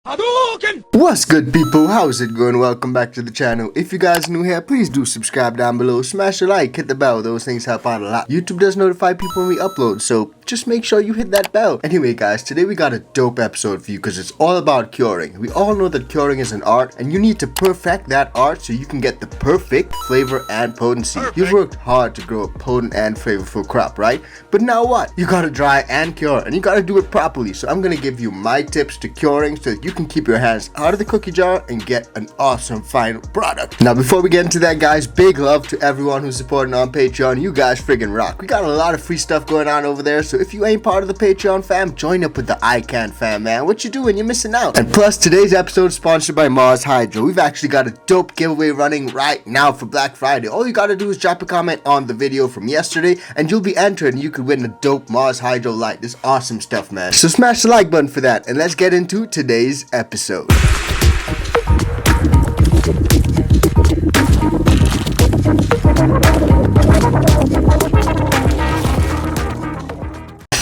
What's good, people? How's it going? Welcome back to the channel. If you guys are new here, please do subscribe down below, smash a like, hit the bell. Those things help out a lot. YouTube does notify people when we upload, so just make sure you hit that bell. Anyway guys, today we got a dope episode for you because it's all about curing. We all know that curing is an art, and you need to perfect that art so you can get the perfect flavor and potency. You've worked hard to grow a potent and flavorful crop, right? But now what? You gotta dry and cure, and you gotta do it properly. So I'm gonna give you my tips to curing so that you can keep your hands out of the cookie jar and get an awesome final product. Now before we get into that guys, big love to everyone who's supporting on Patreon. You guys friggin' rock. We got a lot of free stuff going on over there, so if you ain't part of the Patreon fam, join up with the I Can fam, man. What you doing? You're missing out. And plus, today's episode is sponsored by Mars Hydro. We've actually got a dope giveaway running right now for Black Friday. All you gotta do is drop a comment on the video from yesterday and you'll be entered and you could win a dope Mars Hydro light. This awesome stuff, man. So smash the like button for that and let's get into today's episode.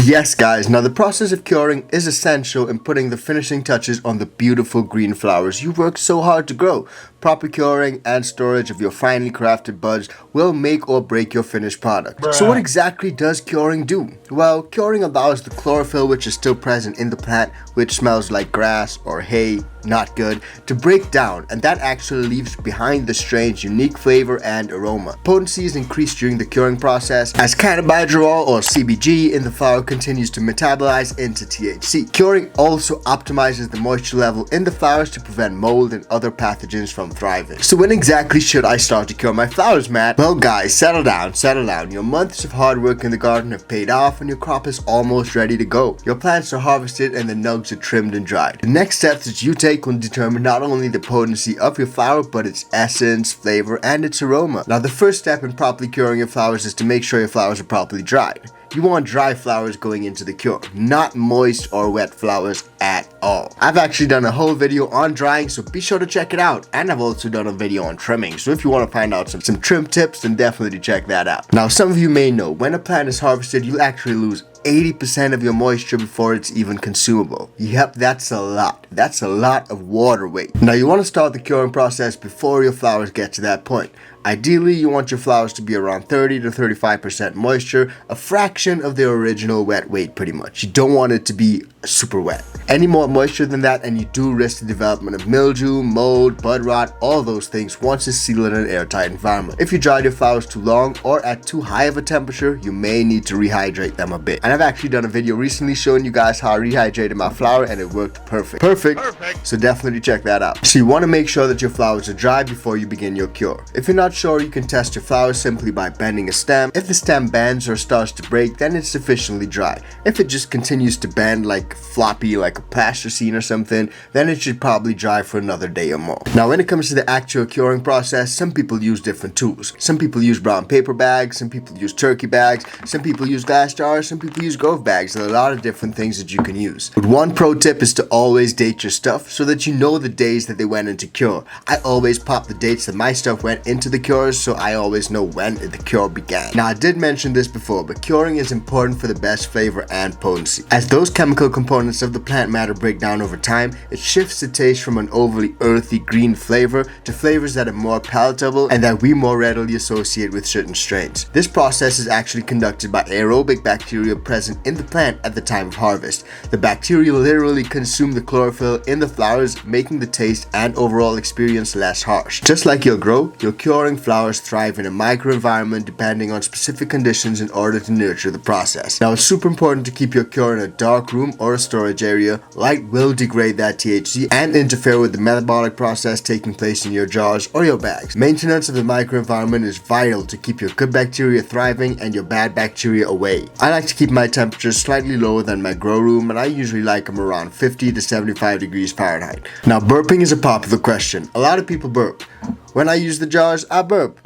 Yes guys, now the process of curing is essential in putting the finishing touches on the beautiful green flowers you worked so hard to grow. Proper curing and storage of your finely crafted buds will make or break your finished product. So what exactly does curing do? Well, curing allows the chlorophyll which is still present in the plant, which smells like grass or hay, not good, to break down, and that actually leaves behind the strange unique flavor and aroma. Potency is increased during the curing process as cannabidiol or CBG in the flower continues to metabolize into THC. Curing also optimizes the moisture level in the flowers to prevent mold and other pathogens from thriving. So when exactly should I start to cure my flowers, Matt? Well guys, settle down. Your months of hard work in the garden have paid off and your crop is almost ready to go. Your plants are harvested and the nugs are trimmed and dried. The next steps that you take will determine not only the potency of your flower, but its essence, flavor, and its aroma. Now the first step in properly curing your flowers is to make sure your flowers are properly dried. You want dry flowers going into the cure, not moist or wet flowers at all. I've actually done a whole video on drying, so be sure to check it out. And I've also done a video on trimming, so if you want to find out some trim tips, then definitely check that out. Now some of you may know, when a plant is harvested, you'll actually lose 80% of your moisture before it's even consumable. Yep, that's a lot. That's a lot of water weight. Now you want to start the curing process before your flowers get to that point. Ideally, you want your flowers to be around 30 to 35% moisture, a fraction of their original wet weight pretty much. You don't want it to be super wet. Any more moisture than that and you do risk the development of mildew, mold, bud rot, all those things once it's sealed in an airtight environment. If you dried your flowers too long or at too high of a temperature, you may need to rehydrate them a bit. And I've actually done a video recently showing you guys how I rehydrated my flower and it worked perfect. Perfect. So definitely check that out. So you want to make sure that your flowers are dry before you begin your cure. If you're not sure, you can test your flowers simply by bending a stem. If the stem bends or starts to break, then it's sufficiently dry. If it just continues to bend like floppy, like a plasticine or something, then it should probably dry for another day or more. Now when it comes to the actual curing process, some people use different tools. Some people use brown paper bags, some people use turkey bags, some people use glass jars, some people use grove bags. There are a lot of different things that you can use. But one pro tip is to always date your stuff so that you know the days that they went into cure. I always pop the dates that my stuff went into the cures, so I always know when the cure began. Now I did mention this before, but curing is important for the best flavor and potency. As those chemical components of the plant matter break down over time, it shifts the taste from an overly earthy green flavor to flavors that are more palatable and that we more readily associate with certain strains. This process is actually conducted by aerobic bacteria present in the plant at the time of harvest. The bacteria literally consume the chlorophyll in the flowers, making the taste and overall experience less harsh. Just like you'll grow, your curing flowers thrive in a microenvironment depending on specific conditions in order to nurture the process. Now it's super important to keep your cure in a dark room or a storage area. Light will degrade that THC and interfere with the metabolic process taking place in your jars or your bags. Maintenance of the microenvironment is vital to keep your good bacteria thriving and your bad bacteria away. I like to keep my temperatures slightly lower than my grow room, and I usually like them around 50 to 75 degrees Fahrenheit. Now burping is a popular question. A lot of people burp. When I use the jars, I burp.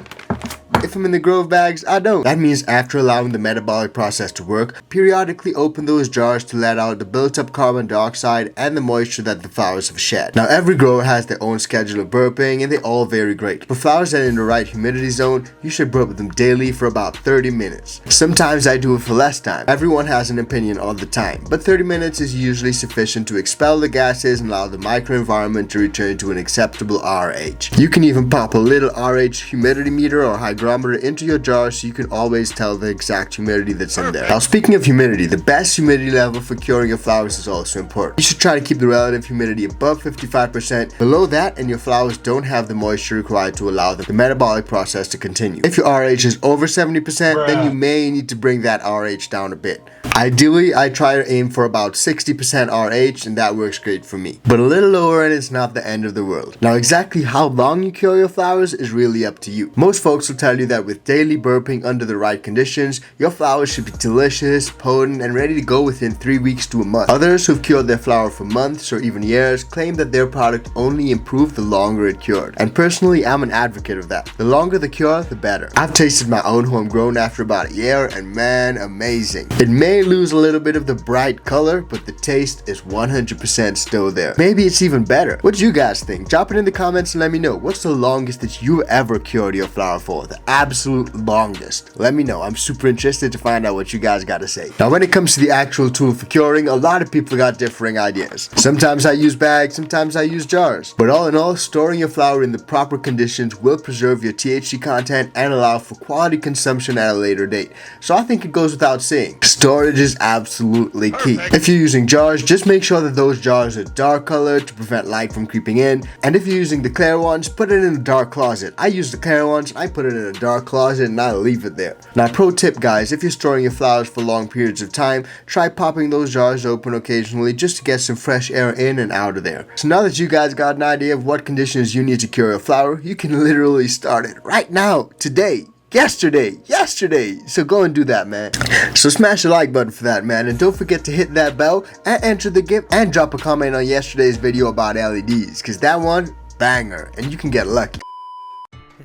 If I'm in the Grove bags, I don't. That means after allowing the metabolic process to work, periodically open those jars to let out the built up carbon dioxide and the moisture that the flowers have shed. Now every grower has their own schedule of burping and they all vary great. For flowers that are in the right humidity zone, you should burp them daily for about 30 minutes. Sometimes I do it for less time. Everyone has an opinion all the time, but 30 minutes is usually sufficient to expel the gases and allow the microenvironment to return to an acceptable RH. You can even pop a little RH humidity meter or hygrometer into your jar so you can always tell the exact humidity that's in there. Now speaking of humidity, the best humidity level for curing your flowers is also important. You should try to keep the relative humidity above 55%. Below that and your flowers don't have the moisture required to allow the metabolic process to continue. If your RH is over 70%, then you may need to bring that RH down a bit. Ideally, I try to aim for about 60% RH and that works great for me. But a little lower and it's not the end of the world. Now exactly how long you cure your flowers is really up to you. Most folks will tell you that with daily burping under the right conditions, your flowers should be delicious, potent, and ready to go within 3 weeks to a month. Others who've cured their flower for months or even years claim that their product only improved the longer it cured. And personally, I'm an advocate of that. The longer the cure, the better. I've tasted my own homegrown after about a year and man, amazing. It may lose a little bit of the bright color, but the taste is 100% still there. Maybe it's even better. What do you guys think? Drop it in the comments and let me know. What's the longest that you ever cured your flower for? The absolute longest. Let me know. I'm super interested to find out what you guys got to say. Now when it comes to the actual tool for curing, a lot of people got differing ideas. Sometimes I use bags, sometimes I use jars. But all in all, storing your flower in the proper conditions will preserve your THC content and allow for quality consumption at a later date. So I think it goes without saying. Storage is absolutely key. If you're using jars, just make sure that those jars are dark colored to prevent light from creeping in. And if you're using the clear ones, put it in a dark closet. I use the clear ones, I put it in a dark closet and I leave it there. Now pro tip guys, if you're storing your flowers for long periods of time, try popping those jars open occasionally just to get some fresh air in and out of there. So now that you guys got an idea of what conditions you need to cure your flower, you can literally start it right now, today. Yesterday, so go and do that, man. So smash the like button for that, man, and don't forget to hit that bell and enter the gift and drop a comment on yesterday's video about LEDs, cause that one, banger, and you can get lucky.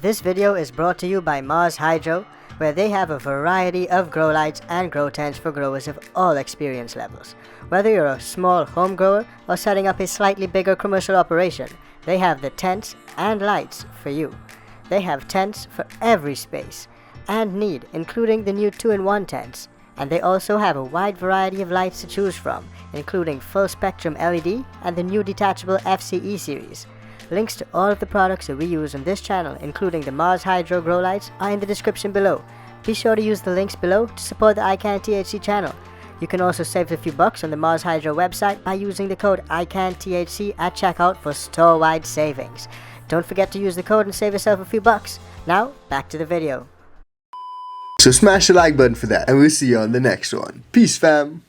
This video is brought to you by Mars Hydro, where they have a variety of grow lights and grow tents for growers of all experience levels. Whether you're a small home grower or setting up a slightly bigger commercial operation, they have the tents and lights for you. They have tents for every space and need, including the new 2-in-1 tents. And they also have a wide variety of lights to choose from, including full spectrum LED and the new detachable FCE series. Links to all of the products that we use on this channel, including the Mars Hydro grow lights, are in the description below. Be sure to use the links below to support the iCanTHC channel. You can also save a few bucks on the Mars Hydro website by using the code iCanTHC at checkout for store-wide savings. Don't forget to use the code and save yourself a few bucks. Now, back to the video. So smash the like button for that, and we'll see you on the next one. Peace, fam.